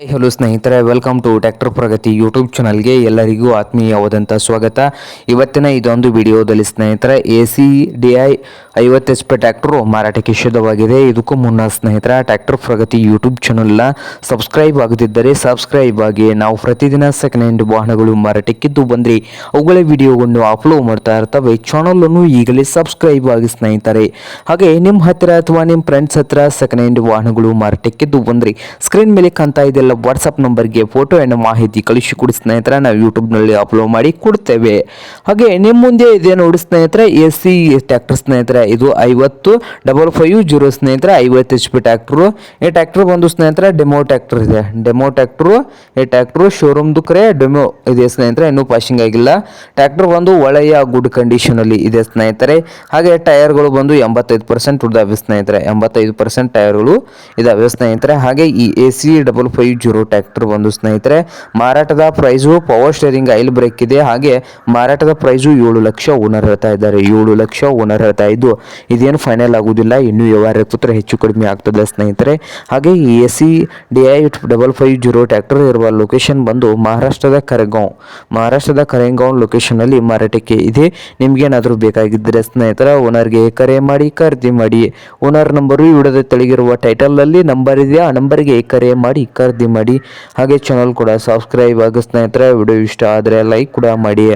Hello ಸ್ನೇಹಿತರೆ, welcome to tractor Pragati YouTube ಚಾನಲ್ಗೆ ಎಲ್ಲರಿಗೂ ಆತ್ಮೀಯವಾದಂಥ ಸ್ವಾಗತ. ಇವತ್ತಿನ ಇದೊಂದು ವಿಡಿಯೋದಲ್ಲಿ ಸ್ನೇಹಿತರೆ ACDI 50 HP ಟ್ರ್ಯಾಕ್ಟರು ಮಾರಾಟಕ್ಕೆ ಶುದ್ಧವಾಗಿದೆ. ಇದಕ್ಕೂ ಮುನ್ನ ಸ್ನೇಹಿತರೆ ಟ್ರ್ಯಾಕ್ಟರ್ ಪ್ರಗತಿ ಯೂಟ್ಯೂಬ್ ಚಾನಲ್ನ ಸಬ್ಸ್ಕ್ರೈಬ್ ಆಗದಿದ್ದರೆ ಸಬ್ಸ್ಕ್ರೈಬ್ ಆಗಿ. ನಾವು ಪ್ರತಿದಿನ ಸೆಕೆಂಡ್ ಹ್ಯಾಂಡ್ ವಾಹನಗಳು ಮಾರಾಟಕ್ಕಿದ್ದು ಬಂದರೆ ಅವುಗಳ ವಿಡಿಯೋವನ್ನು ಅಪ್ಲೋಡ್ ಮಾಡ್ತಾ ಇರ್ತವೆ. ಚಾನಲನ್ನು ಈಗಲೇ ಸಬ್ಸ್ಕ್ರೈಬ್ ಆಗಿ ಸ್ನೇಹಿತರೆ. ಹಾಗೆ ನಿಮ್ಮ ಹತ್ತಿರ ಅಥವಾ ನಿಮ್ಮ ಫ್ರೆಂಡ್ಸ್ ಹತ್ರ ಸೆಕೆಂಡ್ ಹ್ಯಾಂಡ್ ವಾಹನಗಳು ಮಾರಾಟಕ್ಕಿದ್ದು ಬಂದರೆ ಸ್ಕ್ರೀನ್ ಮೇಲೆ ಕಾಣ್ತಾ ಇದೆಯಲ್ಲ ವಾಟ್ಸಪ್ ನಂಬರ್ಗೆ ಫೋಟೋ and ಮಾಹಿತಿ ಕಳಿಸಿಕೊಡಿ ಸ್ನೇಹಿತರೆ. ನಾವು ಯೂಟ್ಯೂಬ್ನಲ್ಲಿ ಅಪ್ಲೋಡ್ ಮಾಡಿ ಕೊಡ್ತೇವೆ. ಹಾಗೆ ನಿಮ್ಮ ಮುಂದೆ ಇದೆ ನೋಡಿ ಸ್ನೇಹಿತರೆ AC ಟ್ರ್ಯಾಕ್ಟರ್ ಸ್ನೇಹಿತರೆ. ಇದು 50-550 ಸ್ನೇಹಿತರೆ 50 HP ಟ್ರ್ಯಾಕ್ಟರು. ಈ ಟ್ರ್ಯಾಕ್ಟರ್ ಬಂದು ಸ್ನೇಹಿತರೆ ಡೆಮೋ ಟ್ರ್ಯಾಕ್ಟರ್ ಇದೆ. ಡೆಮೋ ಟ್ರ್ಯಾಕ್ಟರು ಈ ಟ್ರ್ಯಾಕ್ಟರ್ ಶೋರೂಮ್ದು ಕರೆ ಡೆಮೋ ಇದೆ ಸ್ನೇಹಿತರೆ, ಇನ್ನೂ ಪಾಸಿಂಗ್ ಆಗಿಲ್ಲ. ಟ್ರ್ಯಾಕ್ಟರ್ ಬಂದು ಒಳ್ಳೆಯ ಗುಡ್ ಕಂಡೀಷನ್ ಅಲ್ಲಿ ಇದೆ ಸ್ನೇಹಿತರೆ. ಹಾಗೆ ಟೈರ್ಗಳು ಬಂದು 85% ಇದಾವೆ ಸ್ನೇಹಿತರೆ. 85% ಟೈರ್ಗಳು ಇದಾವೆ ಸ್ನೇಹಿತರೆ. ಹಾಗೆ ಈ AC550 ಟ್ರ್ಯಾಕ್ಟರ್ ಬಂದು ಸ್ನೇಹಿತರೆ ಮಾರಾಟದ price power steering oil brake ಇದೆ. ಹಾಗೆ ಮಾರಾಟದ ಪ್ರೈಸು 7 ಲಕ್ಷ ಓನರ್ ಹೇಳ್ತಾ ಇದ್ದಾರೆ. 7 ಲಕ್ಷ ಓನರ್ ಹೇಳ್ತಾ ಇದ್ದು ಇದೇನು ಫೈನಲ್ ಆಗುವುದಿಲ್ಲ, ಇನ್ನೂ ವ್ಯವಹಾರ ಕೂತ್ರೆ ಹೆಚ್ಚು ಕಡಿಮೆ ಆಗ್ತದೆ ಸ್ನೇಹಿತರೆ. ಹಾಗೆ ಈ ACDI 550 ಟ್ರ್ಯಾಕ್ಟರ್ ಇರುವ ಲೊಕೇಶನ್ ಬಂದು ಮಹಾರಾಷ್ಟ್ರದ ಕರೆಗಾಂವ್ ಲೊಕೇಶನ್ ಅಲ್ಲಿ ಮಾರಾಟಕ್ಕೆ ಇದೆ. ನಿಮ್ಗೇನಾದರೂ ಬೇಕಾಗಿದ್ದರೆ ಸ್ನೇಹಿತರ ಓನರ್ಗೆ ಕರೆ ಮಾಡಿ ಖರೀದಿ ಮಾಡಿ. ಓನರ್ ನಂಬರು ವಿಡಿಯೋದ ತೆಳಗಿರುವ ಟೈಟಲ್ ಅಲ್ಲಿ ನಂಬರ್ ಇದೆ, ಆ ನಂಬರ್ಗೆ ಕರೆ ಮಾಡಿ ಖರೀದಿ ಮಾಡಿ. ಹಾಗೆ ಚಾನಲ್ ಕೂಡ ಸಬ್ಸ್ಕ್ರೈಬ್ ಆಗಿ ಸ್ನೇಹಿತರೆ. ವಿಡಿಯೋ ಇಷ್ಟ ಆದರೆ ಲೈಕ್ ಕೂಡ ಮಾಡಿ.